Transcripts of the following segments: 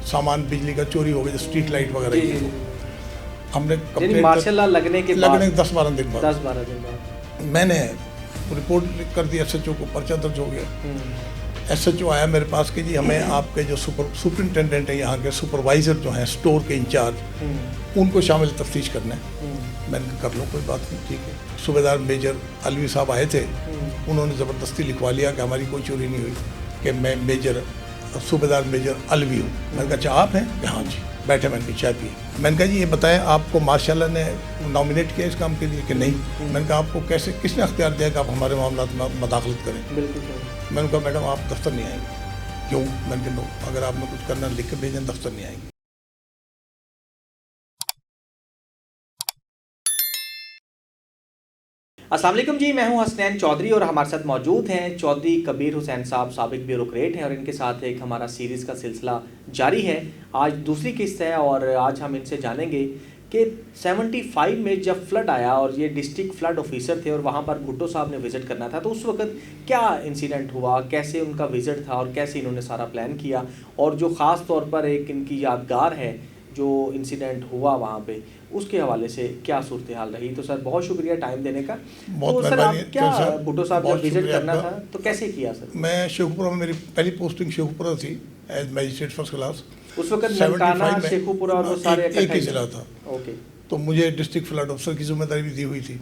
सामान बिजली का चोरी हो गया, स्ट्रीट लाइट वगैरह जी, ये जी। हमने यानी कंप्लेंट मार्शल लॉ लगने के 10-12 दिन बाद 10-12 दिन बाद मैंने रिपोर्ट कर दी एसएचओ को, पर्चा दर्ज हो गया। एसएचओ आया मेरे पास कि जी हमें आपके जो सुपरिटेंडेंट है, यहाँ के सुपरवाइज़र जो हैं स्टोर के इंचार्ज, उनको शामिल तफ्तीश करना है। मैंने कहा कर लो, कोई बात नहीं, ठीक है। सूबेदार मेजर अलवी साहब आए थे, उन्होंने ज़बरदस्ती लिखवा लिया कि हमारी कोई चोरी नहीं हुई, कि मैं सूबेदार मेजर अलवी हूँ। मैंने कहा अच्छा आप हैं? कि हाँ जी। बैठे, मैंने चाय पी। मैंने कहा जी ये बताएं आपको मार्शल ने नॉमिनेट किया इस काम के लिए कि नहीं? मैंने कहा आपको कैसे, किसने अख्तियार दिया कि आप हमारे मामला में मदाखलत करें? बिल्कुल। मैंने कहा मैडम आप दफ्तर नहीं आएंगे। क्यों? मैंने कहा नो, अगर आपने कुछ करना लिख के भेजें, दफ्तर नहीं आएंगे। अस्सलाम वालेकुम जी, मैं हूं हसनैन चौधरी और हमारे साथ मौजूद हैं चौधरी कबीर हुसैन साहब, साबिक ब्यूरोक्रेट हैं, और इनके साथ एक हमारा सीरीज़ का सिलसिला जारी है। आज दूसरी किस्त है और आज हम इनसे जानेंगे कि 75 में जब फ्लड आया और ये डिस्ट्रिक्ट फ्लड ऑफिसर थे और वहाँ पर भुट्टो साहब ने विज़िट करना था, तो उस वक्त क्या इंसिडेंट हुआ, कैसे उनका विज़िट था और कैसे इन्होंने सारा प्लान किया, और जो ख़ास तौर पर एक इनकी यादगार है जो इंसिडेंट हुआ वहाँ पे, उसके हवाले से क्या सूरत हाल रही। तो सर बहुत शुक्रिया टाइम देने का। तो सर आप क्या भुट्टो साहब जब विजिट करना था तो कैसे किया सर? मैं शेखुपुरा में, मेरी पहली पोस्टिंग शेखुपुरा थी एज मैजिस्ट्रेट फर्स्ट क्लास। उस वक्त ननकाना, शेखुपुरा और वो सारे एक ही जिला था। ओके। तो मुझे डिस्ट्रिक्ट फ्लड अफसर की जिम्मेदारी भी दी हुई थी।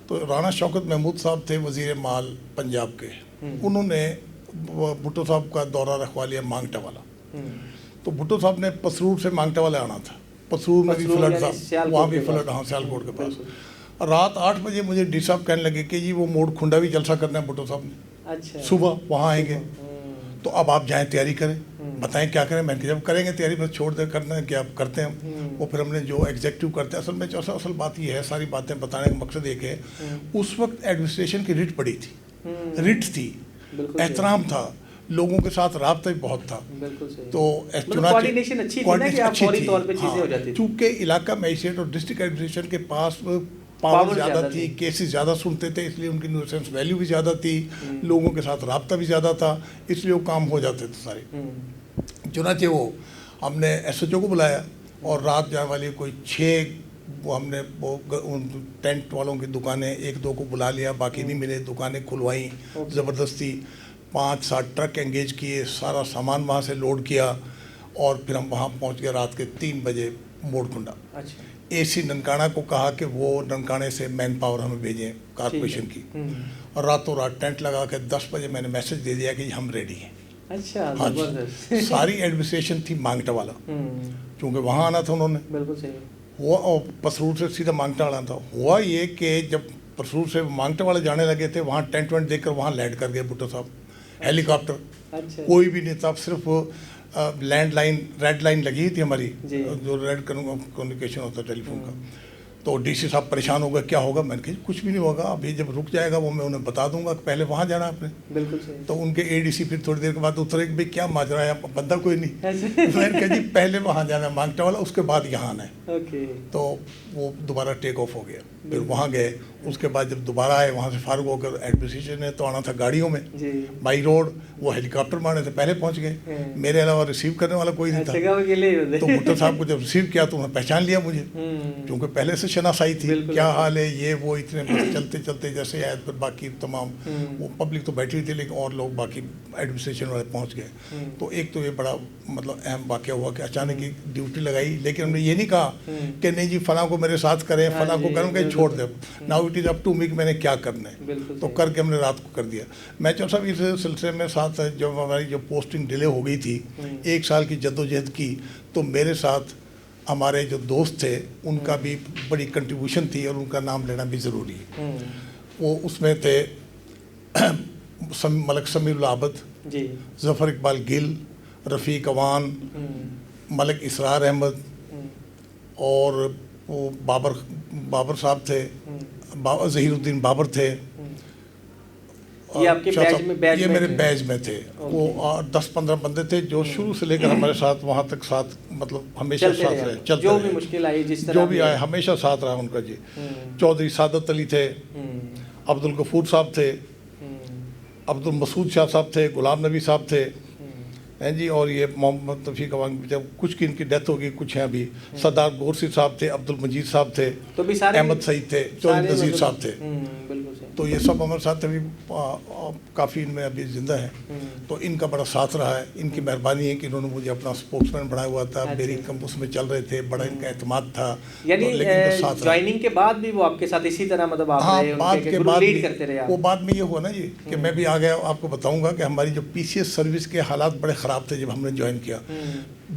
तो राणा शौकत महमूद साहब थे वजीर माल पंजाब के, उन्होंने भुट्टो साहब का दौरा रखवा लिया मांगटा वाला। तो भुट्टो साहब ने पसरूर से मांगटा वाले आना था। पसरूर में भी फ्लड था, वहाँ भी फ्लड, हाँ सियालकोट के पास। रात 8 बजे मुझे डी साहब कहने लगे कि जी वो मोड़ खुंडा भी जलसा करना है भुट्टो साहब ने। अच्छा। सुबह वहाँ आएंगे, तो अब आप जाएँ तैयारी करें, बताएं क्या करें। मैंने कहा जब करेंगे तैयारी बस छोड़ दे, करना है क्या आप करते हैं। वो फिर हमने जो एग्जीक्यूटिव करते हैं, असल में असल बात ये है, सारी बातें बताने का मकसद एक है, उस वक्त एडमिनिस्ट्रेशन की रिट पड़ी थी, रिट थी, एहतराम था, लोगों के साथ राब्ता भी बहुत था। तो कोऑर्डिनेशन अच्छी थी ना कि आप फौरी तौर पे चीजें हो जाती थी। चूँकि इलाका मैजिस्ट्रेट और डिस्ट्रिक्ट एडमिनिस्ट्रेशन के पास पावर ज़्यादा थी, केसेस ज़्यादा सुनते थे, इसलिए उनकी न्यूसेंस वैल्यू भी ज़्यादा थी, लोगों के साथ राब्ता भी ज़्यादा था, इसलिए वो काम हो जाते थे सारे। चुनाचे वो हमने एसएचओ को बुलाया और रात जाने वाली कोई 6 वो हमने वो टेंट वालों की दुकानें 1-2 को बुला लिया, बाकी नहीं मिले, दुकानें खुलवाई ज़बरदस्ती, 5-7 ट्रक एंगेज किए, सारा सामान वहाँ से लोड किया और फिर हम वहाँ पहुँच गए रात के 3 बजे मोड़कुंडा। अच्छा। एसी ननकाना को कहा कि वो ननकाने से मैन पावर हमें भेजें कारपोरेशन की, और रातों रात टेंट लगा के 10 बजे मैंने मैसेज दे दिया कि हम रेडी हैं। अच्छा, हाँ जी। सारी एडमिनिस्ट्रेशन थी मांगटा वाला, क्योंकि वहाँ आना था उन्होंने। बिल्कुल सही। हुआ और पसरूर से सीधा मांगटा आना था। हुआ ये कि जब पसरूर से मांगटा वाले जाने लगे थे, वहाँ टेंट वेंट देखकर वहाँ लैंड कर गए भुट्टो साहब, हेलीकॉप्टर। अच्छा। कोई भी नहीं था, सिर्फ लैंड लाइन, रेड लाइन लगी थी हमारी, जो रेड कम्युनिकेशन होता है टेलीफोन का। तो डीसी साहब परेशान हो गए, क्या होगा? मैंने कहा कुछ भी नहीं होगा, अभी जब रुक जाएगा वो मैं उन्हें बता दूंगा, पहले वहाँ जाना आपने। बिल्कुल सही। तो उनके एडीसी फिर थोड़ी देर के बाद उतरे कि भाई क्या माजरा है, बंदा कोई नहीं। मैंने कहा जी पहले वहाँ जाना है मांगटा वाला, उसके बाद यहाँ आना है। तो वो दोबारा टेक ऑफ हो गया, फिर वहाँ गए। उसके बाद जब दोबारा आए वहाँ से फारूक होकर एडमिनिस्ट्रेशन ने तो आना था गाड़ियों में, बाई रोड, वो हेलीकॉप्टर मारने से पहले पहुँच गए, मेरे अलावा रिसीव करने वाला कोई नहीं था। तो भुट्टो साहब को जब रिसीव किया तो उन्होंने पहचान लिया मुझे, क्योंकि पहले से शनासाई थी, क्या हाल है ये वो, इतने बस चलते चलते जैसे आए, फिर बाकी तमाम वो पब्लिक तो बैठी थी, लेकिन और लोग बाकी एडमिनिस्ट्रेशन वाले पहुँच गए। तो एक तो ये बड़ा मतलब अहम वाक़या हुआ कि अचानक ही ड्यूटी लगाई, लेकिन हमने ये नहीं कहा कि नहीं जी फलां को मेरे साथ करें, फलां को करूँ कि छोड़ दे, now it is up to me कि मैंने क्या करना है। तो करके हमने रात को कर दिया। मैं चौधरी साहब इस सिलसिले में साथ जब हमारी जो पोस्टिंग डिले हो गई थी, 1 साल की जद्दोजहद की, तो मेरे साथ हमारे जो दोस्त थे उनका भी बड़ी कंट्रीब्यूशन थी और उनका नाम लेना भी ज़रूरी है। वो उसमें थे मलक समीर आबद, ज़फ़र इकबाल गिल, रफ़ीक अवान, मलक इसरार अहमद, और वो बाबर साहब थे, ज़हीरुद्दीन बाबर थे। ये आपके बैच ये मेरे बैच में थे। वो 10-15 बंदे थे जो शुरू से लेकर हमारे साथ वहाँ तक साथ, मतलब हमेशा साथ रहे, चलते जो भी मुश्किल आई, जिस तरह जो भी आए, हमेशा साथ रहा उनका जी। चौधरी सादत अली थे, अब्दुल गफूर साहब थे, अब्दुल मसूद शाह साहब थे, गुलाम नबी साहब थे, ہیں جی. اور یہ محمد توفیق عوام جب کچھ کی ان کی ڈیتھ ہوگی, کچھ ہیں ابھی. سردار گورسی صاحب تھے, عبد المجید صاحب تھے, احمد سعید تھے, چودھری نذیر صاحب تھے. تو یہ سب ہمارے ساتھ ابھی کافی ان میں ابھی زندہ ہیں. تو ان کا بڑا ساتھ رہا ہے, ان کی مہربانی ہے کہ انہوں نے مجھے اپنا اسپوکس مین بنایا ہوا تھا. میری اس میں چل رہے تھے, بڑا ان کا اعتماد تھا. یعنی جوائننگ کے بعد بھی وہ آپ کے ساتھ اسی طرح مطلب ہاں بعد کے بعد وہ بعد میں یہ ہوا نا جی کہ میں بھی آ گیا. آپ کو بتاؤں گا کہ ہماری جو پی سی ایس سروس کے حالات بڑے خراب تھے جب ہم نے جوائن کیا.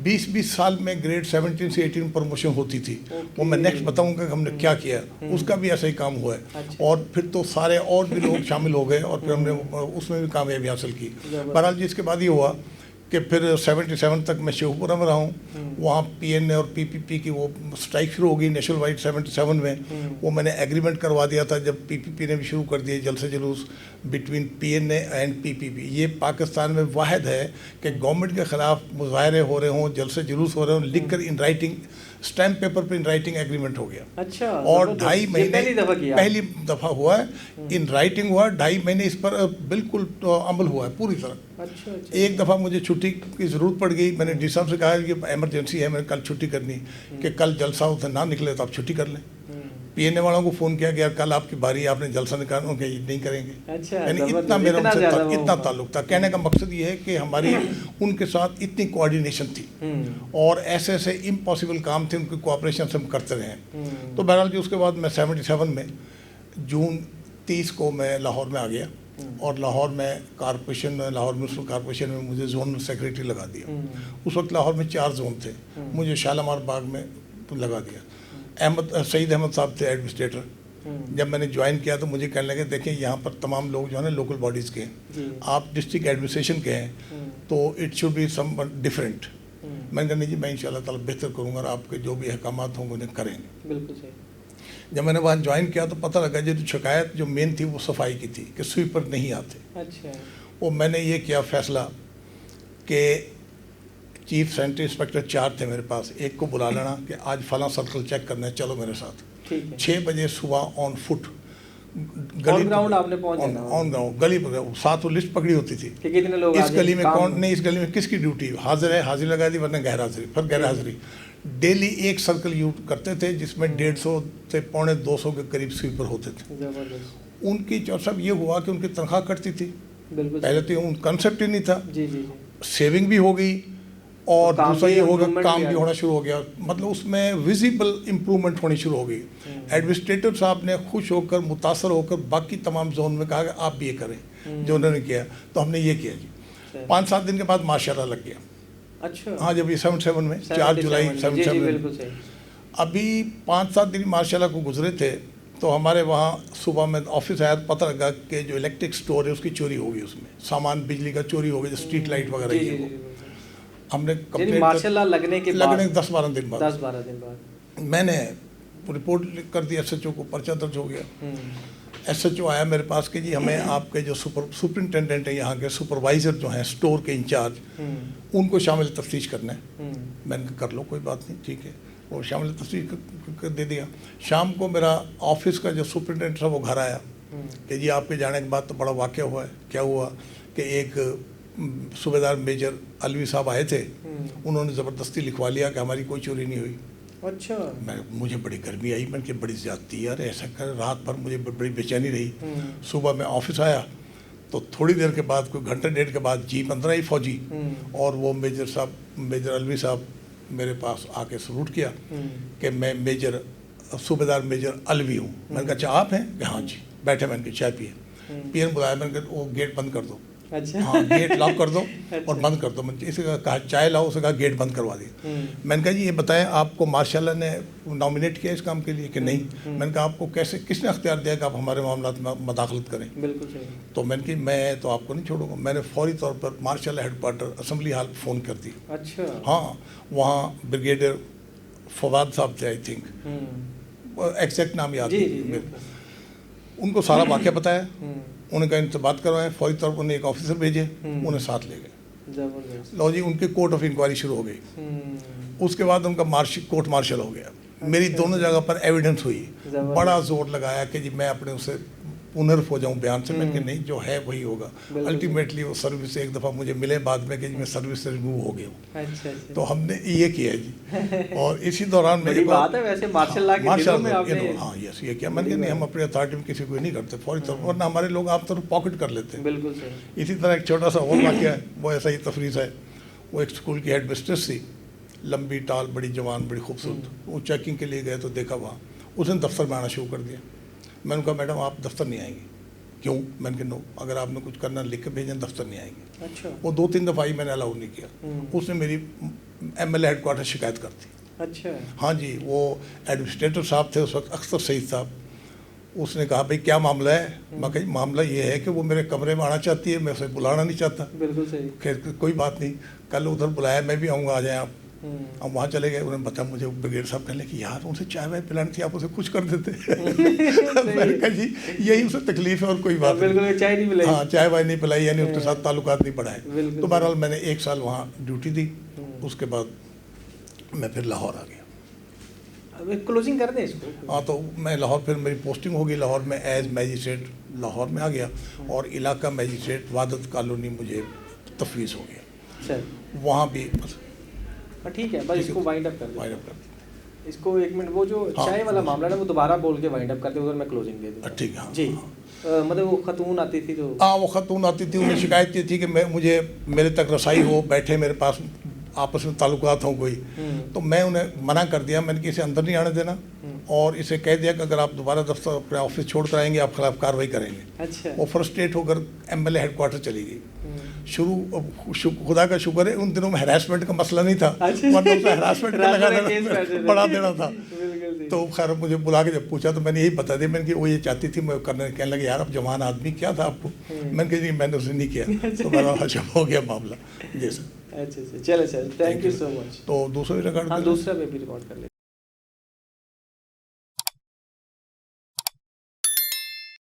20 سال میں گریڈ 17 سے 18 پروموشن ہوتی تھی. وہ میں نیکسٹ بتاؤں گا کہ ہم نے کیا کیا, اس کا بھی ایسا ہی کام ہوا ہے. اور پھر تو سارے اور بھی لوگ شامل ہو گئے اور پھر ہم نے اس میں بھی کامیابی حاصل کی. بہرحال جی اس کے بعد یہ ہوا کہ پھر 77 تک میں شیخو پورہ میں رہا ہوں. وہاں پی این اے اور پی پی پی کی وہ اسٹرائک شروع ہو گئی نیشنل وائڈ 77 میں. وہ میں نے ایگریمنٹ کروا دیا تھا جب پی پی پی نے بھی شروع کر دیے جلسے جلوس between P N A and P P P. یہ پاکستان میں واحد ہے کہ گورنمنٹ کے خلاف مظاہرے ہو رہے ہوں, جلسے جلوس ہو رہے ہوں, لکھ کر ان رائٹنگ اسٹیمپ پیپر پہ ان رائٹنگ ایگریمنٹ ہو گیا. اچھا. اور 2.5 مہینے پہلی دفعہ ہوا ہے ان رائٹنگ ہوا. 2.5 مہینے اس پر بالکل عمل ہوا ہے پوری طرح. ایک دفعہ مجھے چھٹی کی ضرورت پڑ گئی. میں نے ڈی صاحب سے کہا کہ ایمرجنسی ہے, میں نے کل چھٹی کرنی کہ کل جلسہ ہوتا نہ نکلے تو آپ چھٹی کر لیں. پی این اے والوں کو فون کیا کہ یار کل آپ کی باری, آپ نے جلسہ نکالنا کہ نہیں کریں گے. یعنی اتنا میرا ان سے اتنا تعلق تھا. کہنے کا مقصد یہ ہے کہ ہماری ان کے ساتھ اتنی کوآرڈینیشن تھی اور ایسے ایسے امپاسبل کام تھے, ان کی کوآپریشن سے ہم کرتے رہے ہیں. تو بہرحال جی اس کے بعد میں 77 میں جون 30 کو میں لاہور میں آ گیا اور لاہور میں کارپوریشن میں لاہور میونسپل کارپوریشن میں مجھے زون سیکریٹری لگا دیا. اس وقت لاہور میں 4 زون تھے, مجھے شالمار باغ میں لگا دیا. سعید احمد صاحب تھے ایڈمنسٹریٹر. جب میں نے جوائن کیا تو مجھے کہنے لگے دیکھیں یہاں پر تمام لوگ جو ہے نا لوکل باڈیز کے ہیں, آپ ڈسٹرکٹ ایڈمنسٹریشن کے ہیں, تو it should be some different. میں نے کہا نہیں جی میں ان شاء اللہ تعالیٰ بہتر کروں گا اور آپ کے جو بھی احکامات ہوں گے انہیں کریں گے. بالکل صحیح. جب میں نے وہاں جوائن کیا تو پتہ لگا جو شکایت جو مین تھی وہ صفائی کی تھی کہ سویپر نہیں آتے. اچھا. وہ میں نے یہ کیا فیصلہ کہ چیف سینٹری انسپیکٹر 4 تھے میرے پاس, ایک کو بلا لینا کہ آج فلاں سرکل چیک کرنا ہے, چلو میرے ساتھ. 6 بجے صبح آن فٹ گلی گراؤنڈ آپ نے پہنچ آن گراؤنڈ گلی پر ساتھ وہ لسٹ پکڑی ہوتی تھی کہ کتنے لوگ اس گلی میں کون نہیں, اس گلی میں کس کی ڈیوٹی حاضر ہے, حاضری لگا دی, ورنہ غیر حاضری, پھر غیر حاضری. ڈیلی ایک سرکل یوز کرتے تھے جس میں 150 سے 250 کے قریب سویپر ہوتے تھے. ان کی صاحب یہ ہوا کہ ان کی تنخواہ کٹتی تھی. پہلے تو ان کنسیپٹ ہی نہیں تھا. سیونگ بھی ہو گئی اور دوسرا یہ ہو گیا کام بھی ہونا شروع ہو گیا. مطلب اس میں ویزیبل امپرومنٹ ہونی شروع ہو گئی. ایڈمنسٹریٹر صاحب نے خوش ہو کر متاثر ہو کر باقی تمام زون میں کہا کہ آپ بھی یہ کریں جو انہوں نے کیا. تو ہم نے یہ کیا جی. 5-7 دن کے بعد ماشاء اللہ لگ گیا. اچھا. ہاں جب یہ 77 میں 4 جولائی 77 میں ابھی 5-7 دن ماشاء اللہ کو گزرے تھے تو ہمارے وہاں صبح میں آفس آیا تو پتہ لگا کہ جو الیکٹرک سٹور ہے اس کی چوری ہو گئی. اس میں سامان بجلی کا چوری ہو گیا, جو اسٹریٹ لائٹ وغیرہ یہ ہم نے لگنے کے 10-12 دن بعد میں نے رپورٹ کر دی ایس ایچ او کو, پرچہ درج ہو گیا. ایس ایچ او آیا میرے پاس کہ جی ہمیں آپ کے جو سپرنٹینڈنٹ ہیں یہاں کے سپروائزر جو ہیں اسٹور کے انچارج ان کو شامل تفتیش کرنا ہے. میں نے کہا کر لو کوئی بات نہیں ٹھیک ہے. وہ شامل تفتیش کر دے دیا. شام کو میرا آفس کا جو سپرنٹینڈنٹ تھا وہ گھر آیا کہ جی آپ کے جانے کے بعد تو بڑا واقعہ ہوا ہے. کیا ہوا کہ ایک صوبیدار میجر الوی صاحب آئے تھے, انہوں نے زبردستی لکھوا لیا کہ ہماری کوئی چوری نہیں ہوئی. اچھا. مجھے بڑی گرمی آئی, میں نے کہ بڑی زیادتی یار, ایسا کر رات بھر مجھے بڑی بے چینی رہی. صبح میں آفس آیا تو تھوڑی دیر کے بعد کوئی گھنٹہ ڈیڑھ کے بعد جی 15 ہی فوجی اور وہ میجر الوی صاحب میرے پاس آ کے سلوٹ کیا کہ میں صوبیدار میجر الوی ہوں. میں نے کہا اچھا آپ ہیں کہ ہاں جی. بیٹھے, میں نے کہا چائے پیے. پی ایم بلایا, میں نے کہا وہ گیٹ بند کر دو. ہاں گیٹ لاک کر دو اور بند کر دو. میں نے اسے کہا چائے لاؤ, اسے کہا گیٹ بند کروا دیا. میں نے کہا جی یہ بتائیں آپ کو مارشاء اللہ نے نامینیٹ کیا اس کام کے لیے کہ نہیں. میں نے کہا آپ کو کس نے اختیار دیا کہ آپ ہمارے معاملات میں مداخلت کریں. تو میں نے کہا میں تو آپ کو نہیں چھوڑوں گا. میں نے فوری طور پر مارشاء اللہ headquarter assembly hall phone کر دی. اچھا. ہاں وہاں بریگیڈیئر فواد صاحب تھے, آئی تھنک ایگزیکٹ نام یاد نہیں, ان کو سارا واقعہ بتایا. انہیں کہا ان سے بات کروائیں. فوری طور پر انہیں ایک آفیسر بھیجے, انہیں ساتھ لے گئے. لو جی ان کی کورٹ آف انکوائری شروع ہو گئی. اس کے بعد ان کا کورٹ مارشل ہو گیا. میری دونوں جگہ پر ایویڈنس ہوئی. بڑا زور لگایا کہ جی میں اپنے اسے उनर्फ हो जाऊं बयान से, मैंने कहा नहीं जो है वही होगा। अल्टीमेटली वो सर्विस से एक दफ़ा मुझे मिले बाद में कि मैं सर्विस से रिमूव हो गया हूँ। अच्छा। तो हमने ये किया जी। और इसी दौरान बड़ी बात है वैसे मार्शल लॉ के दिनों में आपने, हाँ यस ये किया। मैंने कहा नहीं हम अपनी अथॉरिटी में किसी को नहीं करते फौरी तौर पर, वरना हमारे लोग आप तरफ पॉकेट कर लेते हैं। बिल्कुल सही। इसी तरह एक छोटा सा और वाक़या है, वो ऐसा ही तफरीज़ है। वो एक स्कूल की हेड मिस्ट्रेस थी, लंबी टाल, बड़ी जवान, बड़ी खूबसूरत। वो चेकिंग के लिए गए तो देखा वहाँ, उसने दफ्तर में आना शुरू कर दिया। मैंने कहा मैडम आप दफ्तर नहीं आएंगी। क्यों? मैंने कहा नो, अगर आपने कुछ करना लिख के भेजें दफ्तर नहीं आएंगे। अच्छा। वो 2-3 दफ़ा ही मैंने अलाउ नहीं किया। उसने मेरी MLA हेडक्वार्टर शिकायत कर दी। अच्छा। हाँ जी, वो एडमिनिस्ट्रेटर साहब थे उस वक्त, अख्तर सईद साहब। उसने कहा भाई क्या मामला है? मैं कहा मामला ये है कि वो मेरे कमरे में आना चाहती है, मैं उसे बुलाना नहीं चाहता। बिल्कुल सही। खैर कोई बात नहीं, कल उधर बुलाया, मैं भी आऊँगा, आ जाए आप। हम वहाँ चले गए, उन्होंने बताया मुझे ब्रिगेड साहब कहने कि यार उनसे चाय वाय पिलानी थी, आप उसे कुछ कर देते। मैंने कहा जी यही उसे तकलीफ है और कोई बात नहीं। चाय नहीं पिलाई। हाँ चाय वाय नहीं पिलाई, यानी उसके साथ ताल्लुकात नहीं बढ़ाए। तो बहरहाल मैंने 1 साल वहाँ ड्यूटी दी, उसके बाद मैं फिर लाहौर आ गया। अब क्लोजिंग कर दें इसको। हाँ तो मैं लाहौर, फिर मेरी पोस्टिंग होगी लाहौर में एज मैजिस्ट्रेट लाहौर में आ गया, और इलाका मैजिस्ट्रेट वादत कॉलोनी मुझे तफवीज़ हो गया। सर वहाँ भी बस ठीक है, बस इसको वाइंड अप कर वाइंड अप कर इसको 1 मिनट, वो जो चाय वाला मामला ना वो दोबारा बोल के वाइंड अप करते, उधर मैं क्लोजिंग दे दूँगा। ठीक है। जी मतलब वो खतून आती थी तो, हाँ वो खतून आती थी, उन्हें शिकायत की थी कि मैं मुझे मेरे तक रसाई हो, बैठे मेरे पास आपस में ताल्लुकात हों कोई, तो मैं उन्हें मना कर दिया। मैंने कि इसे अंदर नहीं आने देना, और इसे कह दिया कि अगर आप दोबारा दफ्तर अपने ऑफिस छोड़ कर आएंगे आप खिलाफ कार्रवाई करेंगे। अच्छा। वो फ्रस्ट्रेट होकर MLA हेडक्वार्टर चली गई। खुदा का शुक्र है उन दिनों में हरासमेंट का मसला नहीं था, वरना उसे हरासमेंट का लगा बढ़ा देना था। तो खैर मुझे बुला के जब पूछा तो मैंने यही बता दिया, मैंने कि वो ये चाहती थी मैं करने, कहने लगे यार अब जवान आदमी क्या था आपको? मैंने कहा जी मैंने उसे नहीं किया। तो मेरा हजम हो गया मामला। जी सर। अच्छा चलो sir, thank you so much. तो दूसरा भी रिकॉर्ड, हाँ दूसरा भी रिकॉर्ड कर ले।